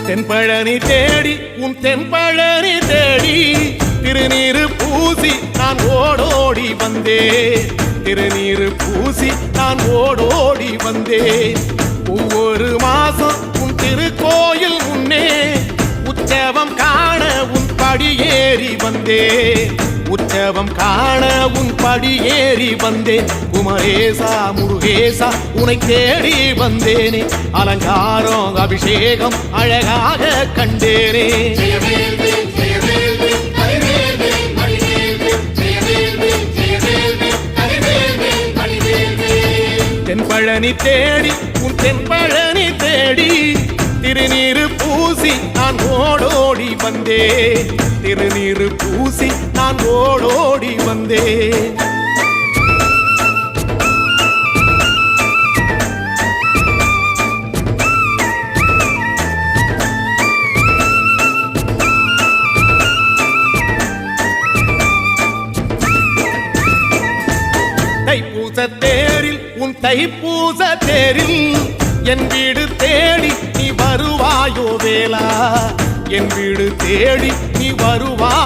தென்பழனி தேடி உன் தென்பழனி தேடி திருநீரு பூசி நான் ஓடோடி வந்தேன். திருநீரு பூசி நான் ஓடோடி வந்தேன். ஒவ்வொரு மாசம் உன் திருக்கோயில் முன்னே உற்சவம் காண உன் படியேறி வந்தேன். உற்சவம் காண உன் படியேறி வந்தேன். குமரேசா முருகேசா உனை தேடி வந்தேனே. அலங்காரம் அபிஷேகம் அழகாக கண்டேனே. தென்பழனி தேடி உன் தென்பழனி தேடி திருநீரு பூசி நான் ஓடோடி வந்தேன். திருநீரு பூசி நான் ஓடோடி வந்தேன். தைப்பூச தேரில் உன் தைப்பூச தேரில் என் வீடு தேடி நீ வருவாயோ வேலா. என் வீடு தேடி நீ வருவா